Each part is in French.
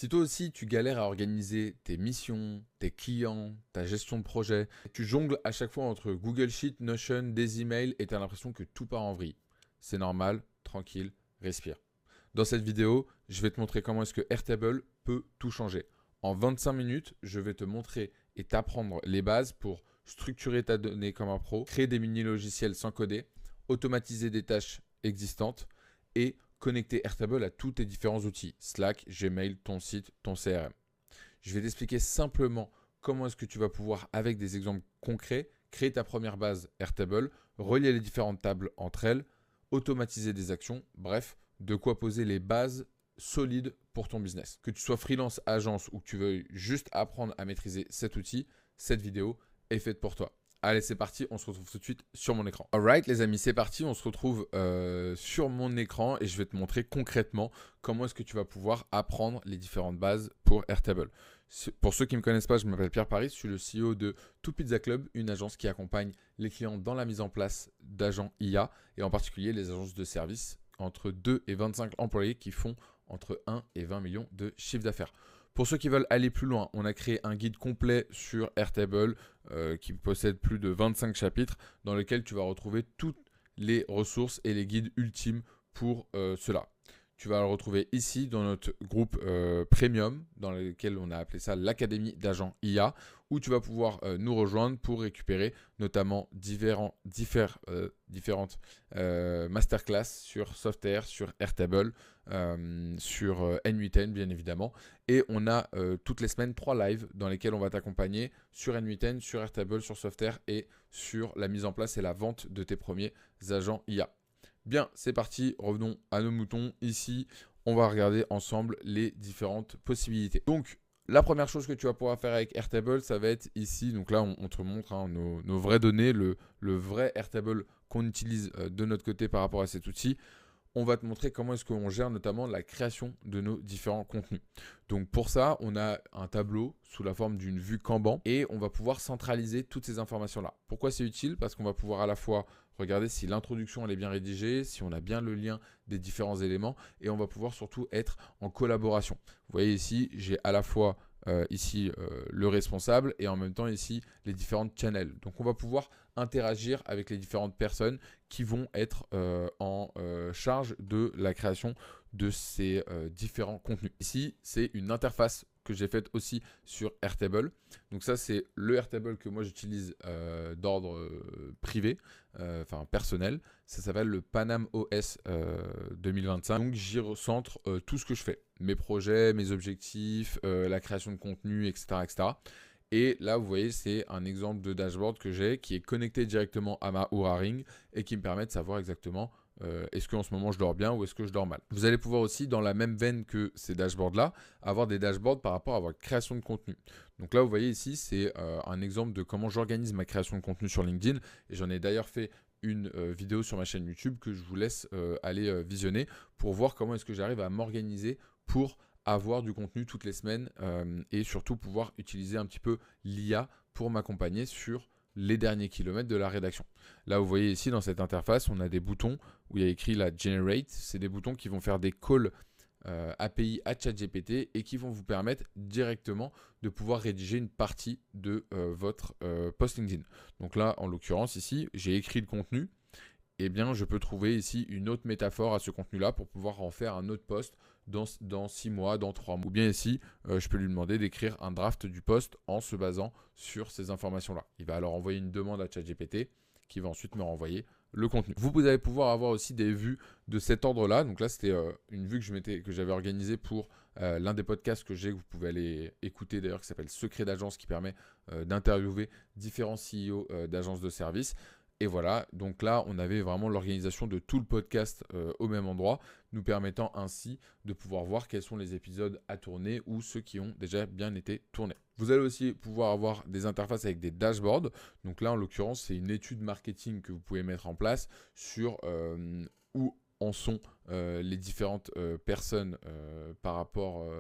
Si toi aussi tu galères à organiser tes missions, tes clients, ta gestion de projet, tu jongles à chaque fois entre Google Sheet, Notion, des emails et tu as l'impression que tout part en vrille. C'est normal, tranquille, respire. Dans cette vidéo, je vais te montrer comment est-ce que Airtable peut tout changer. En 25 minutes, je vais te montrer et t'apprendre les bases pour structurer ta donnée comme un pro, créer des mini-logiciels sans coder, automatiser des tâches existantes et connecter Airtable à tous tes différents outils, Slack, Gmail, ton site, ton CRM. Je vais t'expliquer simplement comment est-ce que tu vas pouvoir, avec des exemples concrets, créer ta première base Airtable, relier les différentes tables entre elles, automatiser des actions, bref, de quoi poser les bases solides pour ton business. Que tu sois freelance, agence ou que tu veuilles juste apprendre à maîtriser cet outil, cette vidéo est faite pour toi. Allez, c'est parti, on se retrouve tout de suite sur mon écran. Alright les amis, c'est parti, on se retrouve sur mon écran et je vais te montrer concrètement comment est-ce que tu vas pouvoir apprendre les différentes bases pour Airtable. Pour ceux qui ne me connaissent pas, je m'appelle Pierre Paris, je suis le CEO de Two Pizza Club, une agence qui accompagne les clients dans la mise en place d'agents IA et en particulier les agences de services entre 2 et 25 employés qui font entre 1 et 20 millions de chiffre d'affaires. Pour ceux qui veulent aller plus loin, on a créé un guide complet sur Airtable qui possède plus de 25 chapitres dans lequel tu vas retrouver toutes les ressources et les guides ultimes pour cela. Tu vas le retrouver ici dans notre groupe Premium, dans lequel on a appelé ça l'Académie d'agents IA, où tu vas pouvoir nous rejoindre pour récupérer notamment différentes masterclass sur Software, sur Airtable, sur N8N bien évidemment. Et on a toutes les semaines 3 lives dans lesquels on va t'accompagner sur N8N, sur Airtable, sur Software et sur la mise en place et la vente de tes premiers agents IA. Bien, c'est parti, revenons à nos moutons. Ici, on va regarder ensemble les différentes possibilités. Donc, la première chose que tu vas pouvoir faire avec Airtable, ça va être ici. Donc là, on te montre nos vraies données, le vrai Airtable qu'on utilise de notre côté par rapport à cet outil. On va te montrer comment est-ce qu'on gère notamment la création de nos différents contenus. Donc pour ça, on a un tableau sous la forme d'une vue Kanban et on va pouvoir centraliser toutes ces informations-là. Pourquoi c'est utile? Parce qu'on va pouvoir à la fois regarder si l'introduction elle est bien rédigée, si on a bien le lien des différents éléments et on va pouvoir surtout être en collaboration. Vous voyez ici, j'ai à la fois le responsable et en même temps ici les différentes channels. Donc on va pouvoir interagir avec les différentes personnes qui vont être en charge de la création de ces différents contenus. Ici, c'est une interface que j'ai faite aussi sur Airtable. Donc ça, c'est le Airtable que moi j'utilise d'ordre privé, enfin personnel. Ça s'appelle le Panam OS 2025. Donc j'y recentre tout ce que je fais. Mes projets, mes objectifs, la création de contenu, etc., etc. Et là, vous voyez, c'est un exemple de dashboard que j'ai qui est connecté directement à ma Oura Ring et qui me permet de savoir exactement est-ce qu'en ce moment je dors bien ou est-ce que je dors mal. Vous allez pouvoir aussi, dans la même veine que ces dashboards-là, avoir des dashboards par rapport à votre création de contenu. Donc là, vous voyez ici, c'est un exemple de comment j'organise ma création de contenu sur LinkedIn. Et j'en ai d'ailleurs fait une vidéo sur ma chaîne YouTube que je vous laisse aller visionner pour voir comment est-ce que j'arrive à m'organiser pour avoir du contenu toutes les semaines et surtout pouvoir utiliser un petit peu l'IA pour m'accompagner sur les derniers kilomètres de la rédaction. Là, vous voyez ici dans cette interface, on a des boutons où il y a écrit la Generate. C'est des boutons qui vont faire des calls API à ChatGPT et qui vont vous permettre directement de pouvoir rédiger une partie de votre post LinkedIn. Donc là, en l'occurrence, ici, j'ai écrit le contenu. Eh bien, je peux trouver ici une autre métaphore à ce contenu-là pour pouvoir en faire un autre post dans 6 mois, dans 3 mois. Ou bien ici, je peux lui demander d'écrire un draft du post en se basant sur ces informations-là. Il va alors envoyer une demande à ChatGPT qui va ensuite me renvoyer le contenu. Vous allez pouvoir avoir aussi des vues de cet ordre-là. Donc là, c'était une vue que j'avais organisée pour l'un des podcasts que j'ai, que vous pouvez aller écouter d'ailleurs, qui s'appelle Secret d'agence, qui permet d'interviewer différents CEO d'agences de services. Et voilà, donc là, on avait vraiment l'organisation de tout le podcast au même endroit, nous permettant ainsi de pouvoir voir quels sont les épisodes à tourner ou ceux qui ont déjà bien été tournés. Vous allez aussi pouvoir avoir des interfaces avec des dashboards. Donc là, en l'occurrence, c'est une étude marketing que vous pouvez mettre en place sur où en sont les différentes personnes par rapport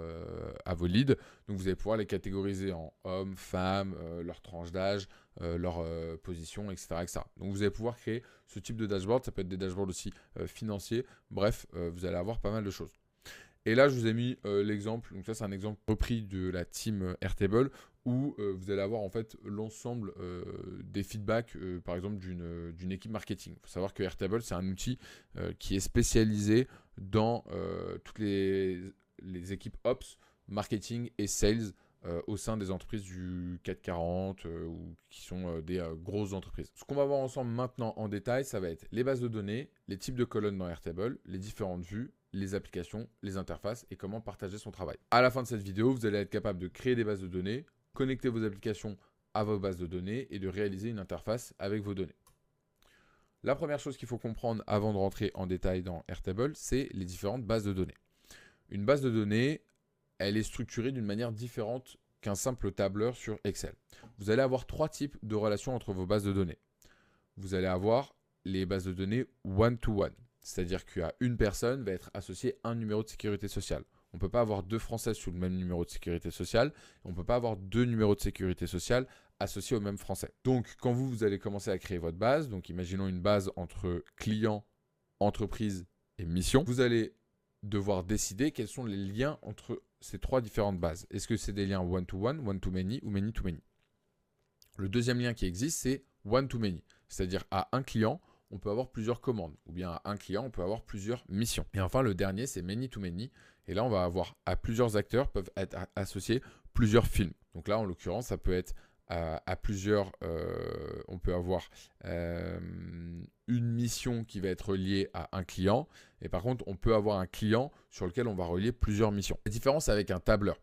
à vos leads. Donc vous allez pouvoir les catégoriser en hommes, femmes, leur tranche d'âge, leur position, etc., etc. Donc vous allez pouvoir créer ce type de dashboard. Ça peut être des dashboards aussi financiers. Bref, vous allez avoir pas mal de choses. Et là, je vous ai mis l'exemple. Donc ça, c'est un exemple repris de la team Airtable où vous allez avoir en fait l'ensemble des feedbacks, par exemple, d'une équipe marketing. Il faut savoir que Airtable, c'est un outil qui est spécialisé dans toutes les équipes Ops, marketing et sales au sein des entreprises du CAC 40 ou qui sont des grosses entreprises. Ce qu'on va voir ensemble maintenant en détail, ça va être les bases de données, les types de colonnes dans Airtable, les différentes vues, les applications, les interfaces et comment partager son travail. À la fin de cette vidéo, vous allez être capable de créer des bases de données, connecter vos applications à vos bases de données et de réaliser une interface avec vos données. La première chose qu'il faut comprendre avant de rentrer en détail dans Airtable, c'est les différentes bases de données. Une base de données, elle est structurée d'une manière différente qu'un simple tableur sur Excel. Vous allez avoir 3 types de relations entre vos bases de données. Vous allez avoir les bases de données one-to-one, c'est-à-dire qu'à une personne va être associé un numéro de sécurité sociale. On ne peut pas avoir 2 Français sous le même numéro de sécurité sociale, on ne peut pas avoir 2 numéros de sécurité sociale associés au même Français. Donc, quand vous allez commencer à créer votre base, donc imaginons une base entre client, entreprise et mission, vous allez devoir décider quels sont les liens entre ces 3 différentes bases. Est-ce que c'est des liens one-to-one, one-to-many ou many-to-many? Le deuxième lien qui existe, c'est one-to-many, c'est-à-dire à un client, on peut avoir plusieurs commandes, ou bien à un client, on peut avoir plusieurs missions. Et enfin, le dernier, c'est many-to-many, et là, on va avoir à plusieurs acteurs, peuvent être associés plusieurs films. Donc là, en l'occurrence, ça peut être à plusieurs, on peut avoir une mission qui va être reliée à un client, et par contre, on peut avoir un client sur lequel on va relier plusieurs missions. La différence avec un tableur.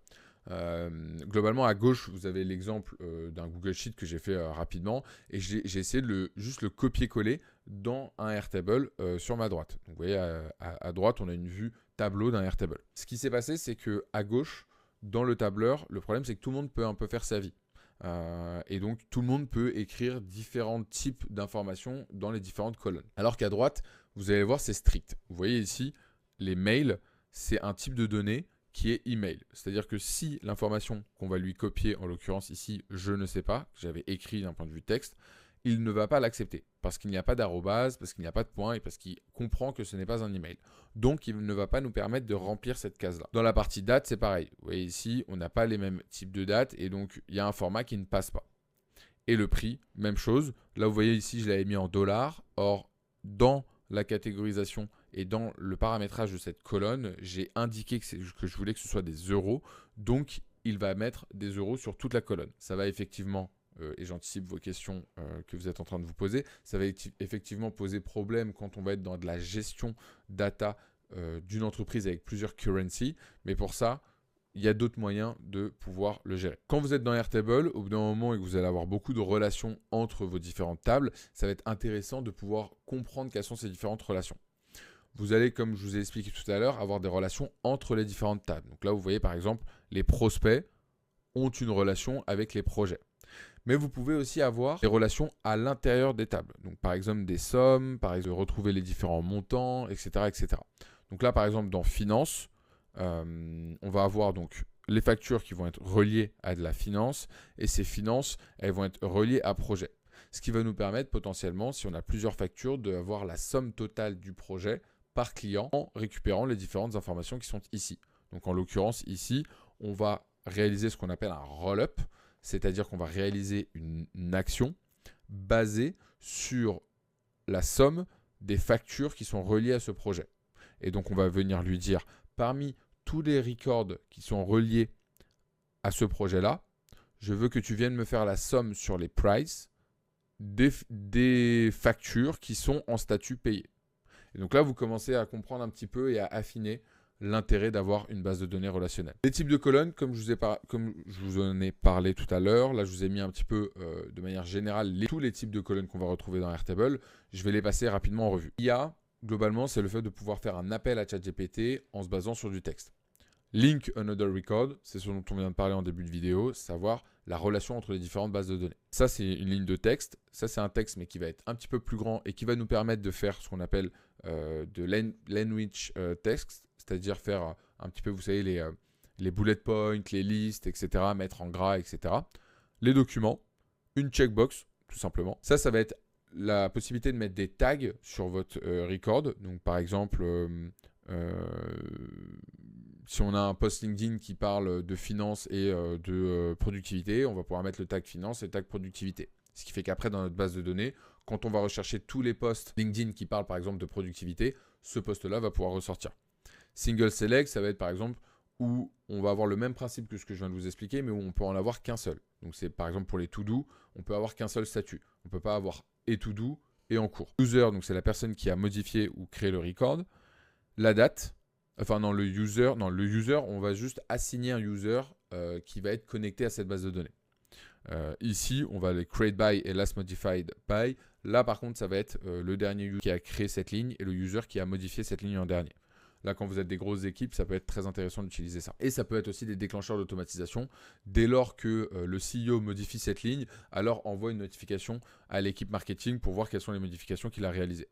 Globalement, à gauche, vous avez l'exemple d'un Google Sheet que j'ai fait rapidement, et j'ai essayé de juste le copier-coller dans un Airtable sur ma droite. Donc, vous voyez, à droite, on a une vue tableau d'un Airtable. Ce qui s'est passé, c'est qu'à gauche, dans le tableur, le problème, c'est que tout le monde peut un peu faire sa vie. Et donc, tout le monde peut écrire différents types d'informations dans les différentes colonnes. Alors qu'à droite, vous allez voir, c'est strict. Vous voyez ici, les mails, c'est un type de données qui est email. C'est-à-dire que si l'information qu'on va lui copier, en l'occurrence ici, je ne sais pas, que j'avais écrit d'un point de vue texte, il ne va pas l'accepter parce qu'il n'y a pas d'arrobase, parce qu'il n'y a pas de point et parce qu'il comprend que ce n'est pas un email. Donc, il ne va pas nous permettre de remplir cette case-là. Dans la partie date, c'est pareil. Vous voyez ici, on n'a pas les mêmes types de dates et donc, il y a un format qui ne passe pas. Et le prix, même chose. Là, vous voyez ici, je l'avais mis en dollars. Or, dans la catégorisation et dans le paramétrage de cette colonne, j'ai indiqué que je voulais que ce soit des euros. Donc, il va mettre des euros sur toute la colonne. Ça va effectivement, et j'anticipe vos questions que vous êtes en train de vous poser, ça va effectivement poser problème quand on va être dans de la gestion data d'une entreprise avec plusieurs currencies. Mais pour ça, il y a d'autres moyens de pouvoir le gérer. Quand vous êtes dans Airtable, au bout d'un moment et que vous allez avoir beaucoup de relations entre vos différentes tables, ça va être intéressant de pouvoir comprendre quelles sont ces différentes relations. Vous allez, comme je vous ai expliqué tout à l'heure, avoir des relations entre les différentes tables. Donc là, vous voyez par exemple, les prospects ont une relation avec les projets. Mais vous pouvez aussi avoir des relations à l'intérieur des tables. Donc par exemple, des sommes, par exemple, retrouver les différents montants, etc., etc. Donc là, par exemple, dans finance, on va avoir donc les factures qui vont être reliées à de la finance et ces finances, elles vont être reliées à projet. Ce qui va nous permettre potentiellement, si on a plusieurs factures, d'avoir la somme totale du projet par client en récupérant les différentes informations qui sont ici. Donc en l'occurrence ici, on va réaliser ce qu'on appelle un roll-up, c'est-à-dire qu'on va réaliser une action basée sur la somme des factures qui sont reliées à ce projet. Et donc on va venir lui dire, parmi tous les records qui sont reliés à ce projet-là, je veux que tu viennes me faire la somme sur les prices des factures qui sont en statut payé. Et donc là, vous commencez à comprendre un petit peu et à affiner l'intérêt d'avoir une base de données relationnelle. Les types de colonnes, comme je vous en ai parlé tout à l'heure, là je vous ai mis un petit peu de manière générale tous les types de colonnes qu'on va retrouver dans Airtable. Je vais les passer rapidement en revue. IA, globalement, c'est le fait de pouvoir faire un appel à ChatGPT en se basant sur du texte. Link another record, c'est ce dont on vient de parler en début de vidéo, savoir la relation entre les différentes bases de données. Ça, c'est une ligne de texte. Ça, c'est un texte, mais qui va être un petit peu plus grand et qui va nous permettre de faire ce qu'on appelle de language text, c'est-à-dire faire un petit peu, vous savez, les bullet points, les listes, etc., mettre en gras, etc. Les documents, une checkbox, tout simplement. Ça va être la possibilité de mettre des tags sur votre record. Donc, par exemple, si on a un post LinkedIn qui parle de finance et de productivité, on va pouvoir mettre le tag finance et le tag productivité. Ce qui fait qu'après, dans notre base de données, quand on va rechercher tous les posts LinkedIn qui parlent par exemple de productivité, ce post-là va pouvoir ressortir. Single select, ça va être par exemple où on va avoir le même principe que ce que je viens de vous expliquer, mais où on peut en avoir qu'un seul. Donc c'est par exemple pour les to-do, on peut avoir qu'un seul statut. On ne peut pas avoir et to-do et en cours. User, donc c'est la personne qui a modifié ou créé le record. La date, enfin non, le user, on va juste assigner un user qui va être connecté à cette base de données. Ici, on va les create by et last modified by. Là, par contre, ça va être le dernier user qui a créé cette ligne et le user qui a modifié cette ligne en dernier. Là, quand vous êtes des grosses équipes, ça peut être très intéressant d'utiliser ça. Et ça peut être aussi des déclencheurs d'automatisation. Dès lors que le CEO modifie cette ligne, alors envoie une notification à l'équipe marketing pour voir quelles sont les modifications qu'il a réalisées,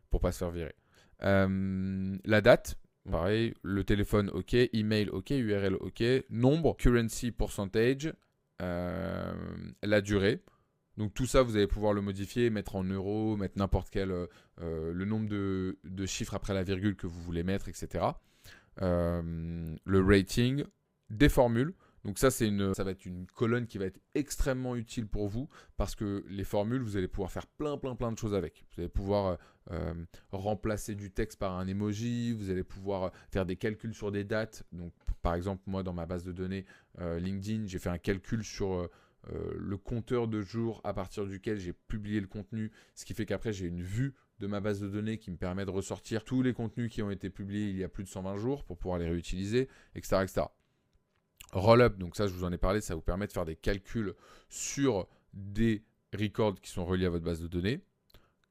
pour ne pas se faire virer. La date, pareil, le téléphone, ok, email, ok, URL, ok, nombre, currency, percentage, la durée. Donc tout ça, vous allez pouvoir le modifier, mettre en euros, mettre n'importe quel, le nombre de chiffres après la virgule que vous voulez mettre, etc. Le rating, des formules. Donc ça, ça va être une colonne qui va être extrêmement utile pour vous parce que les formules, vous allez pouvoir faire plein de choses avec. Vous allez pouvoir remplacer du texte par un emoji, vous allez pouvoir faire des calculs sur des dates. Donc par exemple, moi dans ma base de données LinkedIn, j'ai fait un calcul sur le compteur de jours à partir duquel j'ai publié le contenu, ce qui fait qu'après j'ai une vue de ma base de données qui me permet de ressortir tous les contenus qui ont été publiés il y a plus de 120 jours pour pouvoir les réutiliser, etc. etc. Rollup, donc ça je vous en ai parlé, ça vous permet de faire des calculs sur des records qui sont reliés à votre base de données.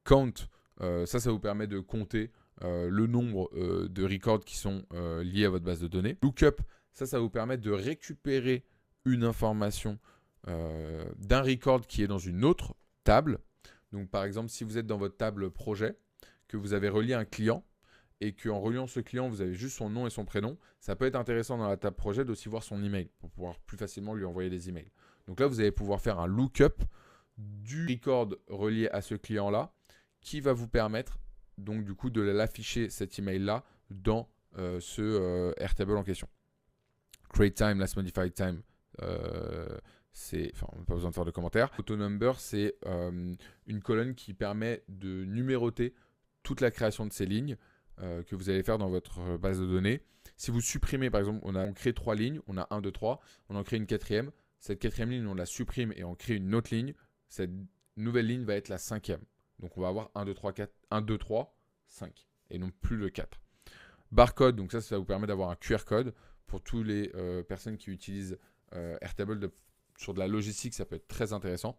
Count, ça vous permet de compter le nombre de records qui sont liés à votre base de données. Lookup, ça vous permet de récupérer une information d'un record qui est dans une autre table. Donc par exemple, si vous êtes dans votre table projet, que vous avez relié un client, et qu'en reliant ce client, vous avez juste son nom et son prénom, ça peut être intéressant dans la table projet d'aussi voir son email pour pouvoir plus facilement lui envoyer des emails. Donc là, vous allez pouvoir faire un lookup du record relié à ce client-là qui va vous permettre donc du coup de l'afficher cet email-là dans ce Airtable en question. Create time, last modified time, on n'a pas besoin de faire de commentaires. AutoNumber, c'est une colonne qui permet de numéroter toute la création de ces lignes que vous allez faire dans votre base de données. Si vous supprimez, par exemple, on crée 3 lignes, on a 1, 2, 3, on en crée une quatrième. Cette quatrième ligne, on la supprime et on crée une autre ligne. Cette nouvelle ligne va être la cinquième. Donc on va avoir 1, 2, 3, 4, 1, 2, 3, 5 et non plus le 4. Barcode, donc ça vous permet d'avoir un QR code pour toutes les personnes qui utilisent Airtable sur de la logistique, ça peut être très intéressant.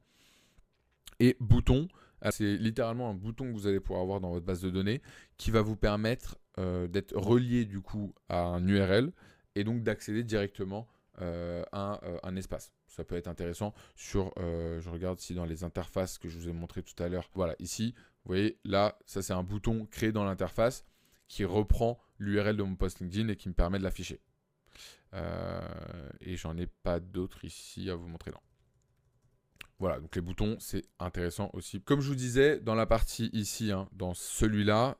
Et bouton, c'est littéralement un bouton que vous allez pouvoir avoir dans votre base de données qui va vous permettre d'être relié du coup à un URL et donc d'accéder directement à un espace. Ça peut être intéressant sur, je regarde si dans les interfaces que je vous ai montré tout à l'heure, voilà, ici, vous voyez, là, ça c'est un bouton créé dans l'interface qui reprend l'URL de mon post LinkedIn et qui me permet de l'afficher. Et j'en ai pas d'autres ici à vous montrer, non. Voilà, donc les boutons, c'est intéressant aussi. Comme je vous disais, dans la partie ici, dans celui-là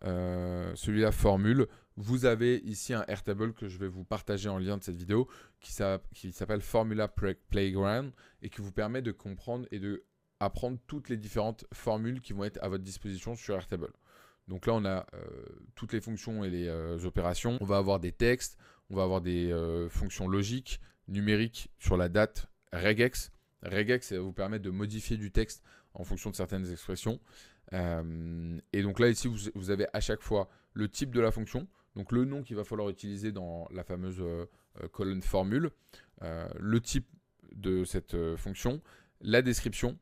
formule, vous avez ici un Airtable que je vais vous partager en lien de cette vidéo qui s'appelle Formula Playground et qui vous permet de comprendre et d'apprendre toutes les différentes formules qui vont être à votre disposition sur Airtable. Donc là, on a toutes les fonctions et les opérations. On va avoir des textes, on va avoir des fonctions logiques, numériques sur la date, regex. Regex, ça va vous permettre de modifier du texte en fonction de certaines expressions. Et donc là, ici, vous avez à chaque fois le type de la fonction, donc le nom qu'il va falloir utiliser dans la fameuse colonne formule, le type de cette fonction, la description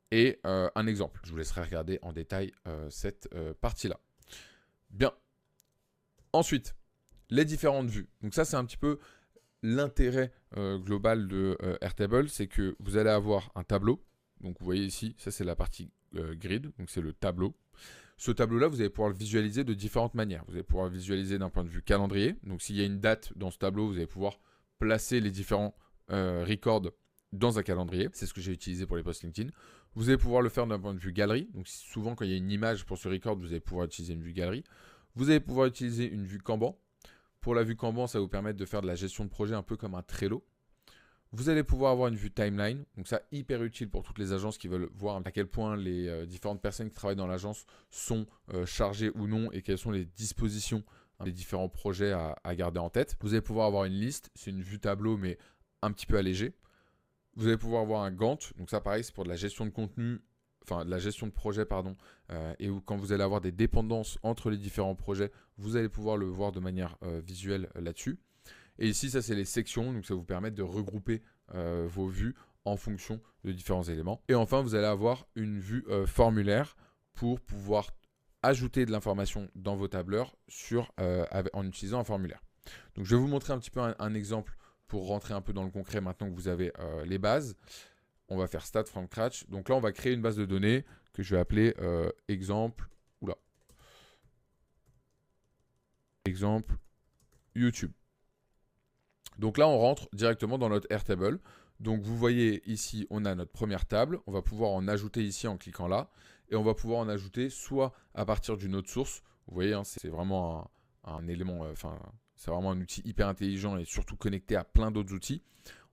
et un exemple. Je vous laisserai regarder en détail cette partie-là. Bien. Ensuite, les différentes vues. Donc ça, c'est un petit peu l'intérêt global de Airtable, c'est que vous allez avoir un tableau. Donc vous voyez ici, ça c'est la partie grid, donc c'est le tableau. Ce tableau-là, vous allez pouvoir le visualiser de différentes manières. Vous allez pouvoir le visualiser d'un point de vue calendrier. Donc s'il y a une date dans ce tableau, vous allez pouvoir placer les différents records dans un calendrier. C'est ce que j'ai utilisé pour les posts LinkedIn. Vous allez pouvoir le faire d'un point de vue galerie. Donc souvent quand il y a une image pour ce record, vous allez pouvoir utiliser une vue galerie. Vous allez pouvoir utiliser une vue Kanban Pour la vue Kanban, ça va vous permettre de faire de la gestion de projet un peu comme un Trello. Vous allez pouvoir avoir une vue timeline, donc ça hyper utile pour toutes les agences qui veulent voir à quel point les différentes personnes qui travaillent dans l'agence sont chargées ou non et quelles sont les dispositions des différents projets à garder en tête. Vous allez pouvoir avoir une liste, c'est une vue tableau mais un petit peu allégée. Vous allez pouvoir avoir un Gantt, donc ça pareil c'est pour de la gestion de contenu, enfin de la gestion de projet pardon, et quand vous allez avoir des dépendances entre les différents projets, vous allez pouvoir le voir de manière visuelle là-dessus. Et ici, ça, c'est les sections. Donc, ça vous permet de regrouper vos vues en fonction de différents éléments. Et enfin, vous allez avoir une vue formulaire pour pouvoir ajouter de l'information dans vos tableurs en utilisant un formulaire. Donc, je vais vous montrer un petit peu un exemple pour rentrer un peu dans le concret maintenant que vous avez les bases. On va faire Start from Scratch. Donc là, on va créer une base de données que je vais appeler exemple YouTube. Donc là, on rentre directement dans notre Airtable. Donc vous voyez ici, on a notre première table. On va pouvoir en ajouter ici en cliquant là. Et on va pouvoir en ajouter soit à partir d'une autre source. Vous voyez, hein, c'est vraiment un élément, c'est vraiment un outil hyper intelligent et surtout connecté à plein d'autres outils.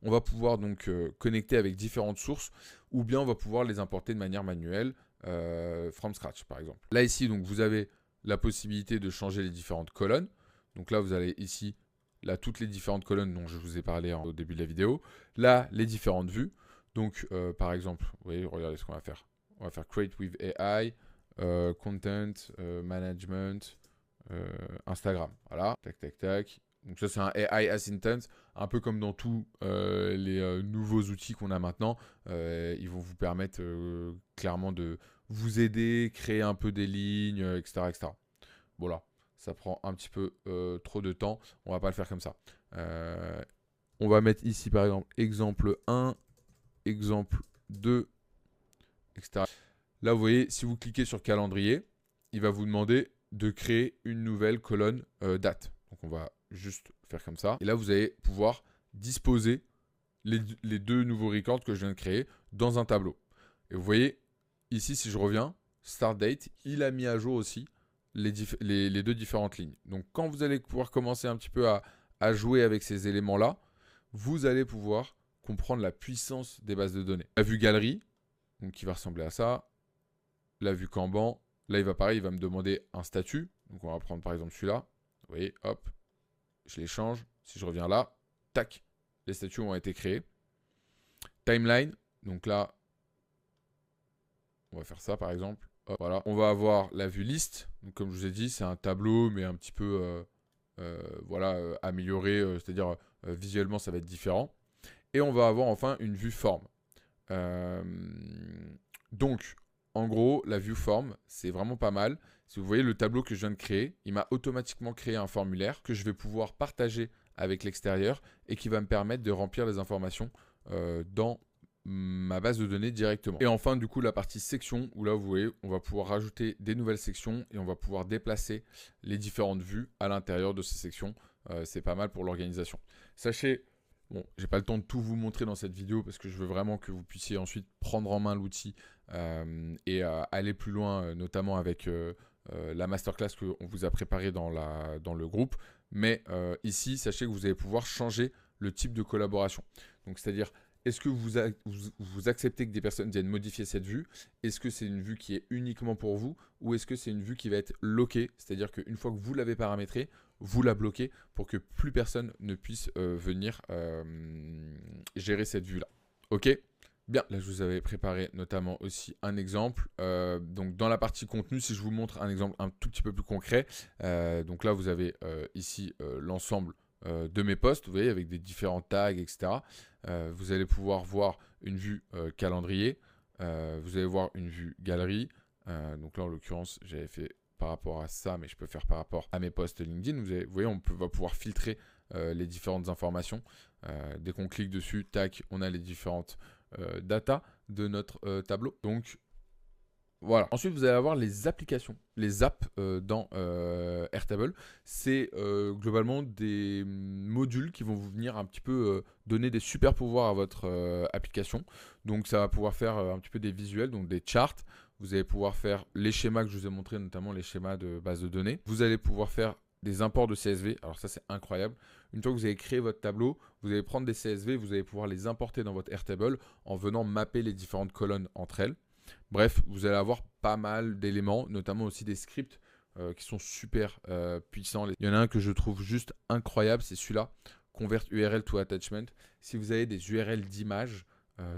On va pouvoir donc connecter avec différentes sources ou bien on va pouvoir les importer de manière manuelle from scratch par exemple. Là ici, donc vous avez la possibilité de changer les différentes colonnes. Donc là, vous allez ici... Là, toutes les différentes colonnes dont je vous ai parlé au début de la vidéo. Là, les différentes vues. Donc, par exemple, vous voyez, regardez ce qu'on va faire. On va faire Create with AI, Content, Management, Instagram. Voilà, tac, tac, tac. Donc ça, c'est un AI Assistant. Un peu comme dans tous les nouveaux outils qu'on a maintenant. Ils vont vous permettre clairement de vous aider, créer un peu des lignes, etc., etc. Voilà. Ça prend un petit peu trop de temps. On va pas le faire comme ça. On va mettre ici, par exemple, exemple 1, exemple 2, etc. Là, vous voyez, si vous cliquez sur calendrier, il va vous demander de créer une nouvelle colonne date. Donc, on va juste faire comme ça. Et là, vous allez pouvoir disposer les deux nouveaux records que je viens de créer dans un tableau. Et vous voyez, ici, si je reviens, Start Date, il a mis à jour aussi les deux différentes lignes. Donc, quand vous allez pouvoir commencer un petit peu à jouer avec ces éléments-là, vous allez pouvoir comprendre la puissance des bases de données. La vue galerie, donc qui va ressembler à ça. La vue Kanban, là, il va me demander un statut. Donc, on va prendre par exemple celui-là. Vous voyez, hop, je les change. Si je reviens là, tac, les statuts ont été créés. Timeline, donc là, on va faire ça par exemple. Voilà, on va avoir la vue liste. Donc, comme je vous ai dit, c'est un tableau, mais un petit peu amélioré. C'est-à-dire, visuellement, ça va être différent. Et on va avoir enfin une vue forme. Donc, en gros, la vue forme, c'est vraiment pas mal. Si vous voyez le tableau que je viens de créer, il m'a automatiquement créé un formulaire que je vais pouvoir partager avec l'extérieur et qui va me permettre de remplir les informations dans ma base de données directement. Et enfin, du coup, la partie section, où là, vous voyez, on va pouvoir rajouter des nouvelles sections et on va pouvoir déplacer les différentes vues à l'intérieur de ces sections. C'est pas mal pour l'organisation. Sachez, bon, j'ai pas le temps de tout vous montrer dans cette vidéo parce que je veux vraiment que vous puissiez ensuite prendre en main l'outil et aller plus loin, notamment avec la masterclass qu'on vous a préparée dans le groupe. Mais ici, sachez que vous allez pouvoir changer le type de collaboration. Donc, c'est-à-dire, est-ce que vous acceptez que des personnes viennent modifier cette vue? Est-ce que c'est une vue qui est uniquement pour vous? Ou est-ce que c'est une vue qui va être lockée? C'est-à-dire qu'une fois que vous l'avez paramétrée, vous la bloquez pour que plus personne ne puisse venir gérer cette vue-là. Ok? Bien, là je vous avais préparé notamment aussi un exemple. Donc dans la partie contenu, si je vous montre un exemple un tout petit peu plus concret, donc là vous avez ici l'ensemble de mes posts, vous voyez, avec des différents tags, etc. Vous allez pouvoir voir une vue calendrier, vous allez voir une vue galerie. Donc là en l'occurrence, j'avais fait par rapport à ça, mais je peux faire par rapport à mes posts LinkedIn. Vous voyez, va pouvoir filtrer les différentes informations. Dès qu'on clique dessus, tac, on a les différentes data de notre tableau. Donc voilà. Ensuite, vous allez avoir les applications, les apps dans Airtable. C'est globalement des modules qui vont vous venir un petit peu donner des super pouvoirs à votre application. Donc ça va pouvoir faire un petit peu des visuels, donc des charts. Vous allez pouvoir faire les schémas que je vous ai montrés, notamment les schémas de base de données. Vous allez pouvoir faire des imports de CSV. Alors ça, c'est incroyable. Une fois que vous avez créé votre tableau, vous allez prendre des CSV, vous allez pouvoir les importer dans votre Airtable en venant mapper les différentes colonnes entre elles. Bref, vous allez avoir pas mal d'éléments, notamment aussi des scripts qui sont super puissants. Il y en a un que je trouve juste incroyable, c'est celui-là, Convert URL to Attachment. Si vous avez des URL d'images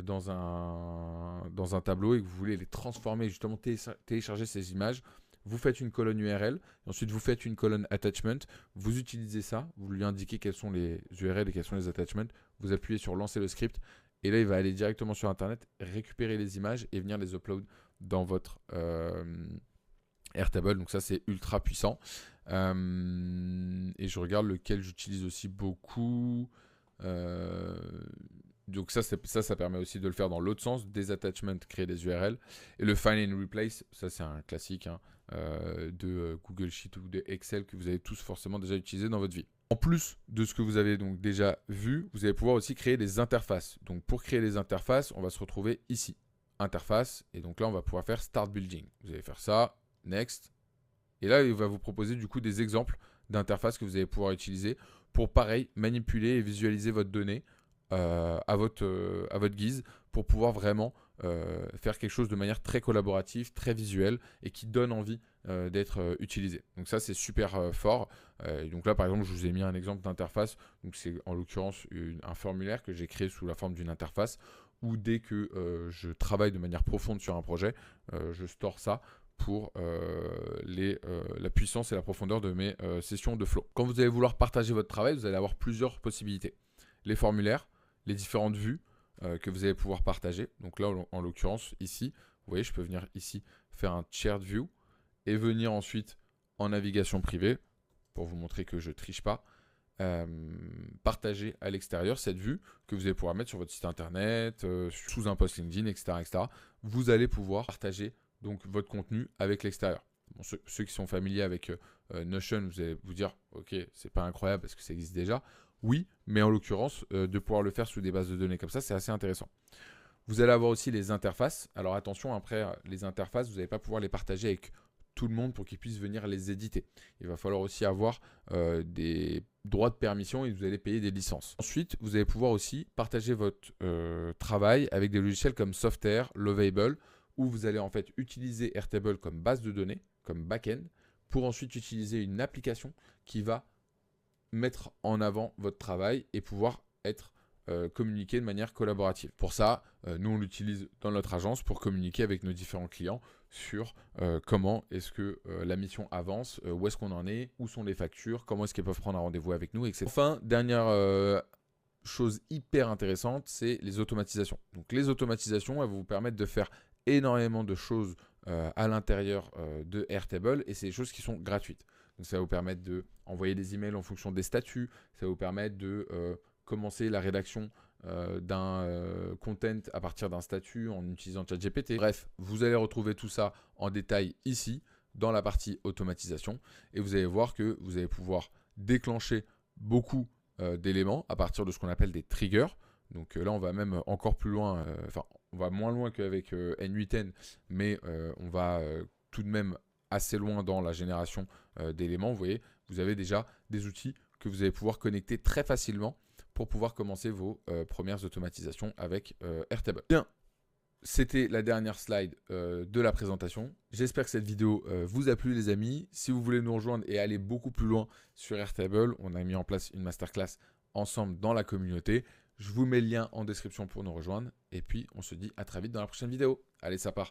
dans un tableau et que vous voulez les transformer, justement télécharger ces images, vous faites une colonne URL, et ensuite vous faites une colonne attachment, vous utilisez ça, vous lui indiquez quels sont les URL et quels sont les attachments, vous appuyez sur lancer le script, et là il va aller directement sur internet, récupérer les images et venir les upload dans votre Airtable. Donc ça c'est ultra puissant. Et je regarde lequel j'utilise aussi beaucoup. Donc ça permet aussi de le faire dans l'autre sens, des attachments, créer des URL. Et le Find and Replace, ça c'est un classique de Google Sheet ou de Excel que vous avez tous forcément déjà utilisé dans votre vie. En plus de ce que vous avez donc déjà vu, vous allez pouvoir aussi créer des interfaces. Donc pour créer les interfaces, on va se retrouver ici, interface, et donc là on va pouvoir faire Start Building. Vous allez faire ça, Next, et là il va vous proposer du coup des exemples d'interfaces que vous allez pouvoir utiliser pour pareil manipuler et visualiser votre donnée à votre guise pour pouvoir vraiment faire quelque chose de manière très collaborative, très visuelle et qui donne envie d'être utilisé. Donc ça c'est super fort. Donc là par exemple je vous ai mis un exemple d'interface. Donc c'est en l'occurrence un formulaire que j'ai créé sous la forme d'une interface où dès que je travaille de manière profonde sur un projet, je store ça pour la puissance et la profondeur de mes sessions de flow. Quand vous allez vouloir partager votre travail, vous allez avoir plusieurs possibilités. Les formulaires, les différentes vues que vous allez pouvoir partager. Donc là, en l'occurrence, ici, vous voyez, je peux venir ici faire un shared view et venir ensuite en navigation privée pour vous montrer que je ne triche pas. Partager à l'extérieur cette vue que vous allez pouvoir mettre sur votre site internet, sous un post LinkedIn, etc., etc. Vous allez pouvoir partager donc votre contenu avec l'extérieur. Bon, ceux qui sont familiers avec Notion, vous allez vous dire, ok, c'est pas incroyable parce que ça existe déjà. Oui, mais en l'occurrence, de pouvoir le faire sous des bases de données comme ça, c'est assez intéressant. Vous allez avoir aussi les interfaces. Alors attention, après, les interfaces, vous n'allez pas pouvoir les partager avec tout le monde pour qu'ils puissent venir les éditer. Il va falloir aussi avoir des droits de permission et vous allez payer des licences. Ensuite, vous allez pouvoir aussi partager votre travail avec des logiciels comme Softair, Lovable, où vous allez en fait utiliser Airtable comme base de données, comme back-end, pour ensuite utiliser une application qui va mettre en avant votre travail et pouvoir être communiqué de manière collaborative. Pour ça, nous on l'utilise dans notre agence pour communiquer avec nos différents clients sur comment est-ce que la mission avance, où est-ce qu'on en est, où sont les factures, comment est-ce qu'ils peuvent prendre un rendez-vous avec nous, etc. Enfin, dernière chose hyper intéressante, c'est les automatisations. Donc les automatisations, elles vont vous permettre de faire énormément de choses à l'intérieur de Airtable et c'est des choses qui sont gratuites. Donc ça va vous permettre d'envoyer des emails en fonction des statuts, ça va vous permettre de commencer la rédaction d'un content à partir d'un statut en utilisant ChatGPT. Bref, vous allez retrouver tout ça en détail ici dans la partie automatisation et vous allez voir que vous allez pouvoir déclencher beaucoup d'éléments à partir de ce qu'on appelle des triggers. Donc là, on va même encore plus loin, on va moins loin qu'avec N8N, mais on va tout de même assez loin dans la génération d'éléments. Vous voyez, vous avez déjà des outils que vous allez pouvoir connecter très facilement pour pouvoir commencer vos premières automatisations avec Airtable. Bien, c'était la dernière slide de la présentation. J'espère que cette vidéo vous a plu les amis. Si vous voulez nous rejoindre et aller beaucoup plus loin sur Airtable, on a mis en place une masterclass ensemble dans la communauté. Je vous mets le lien en description pour nous rejoindre. Et puis, on se dit à très vite dans la prochaine vidéo. Allez, ça part.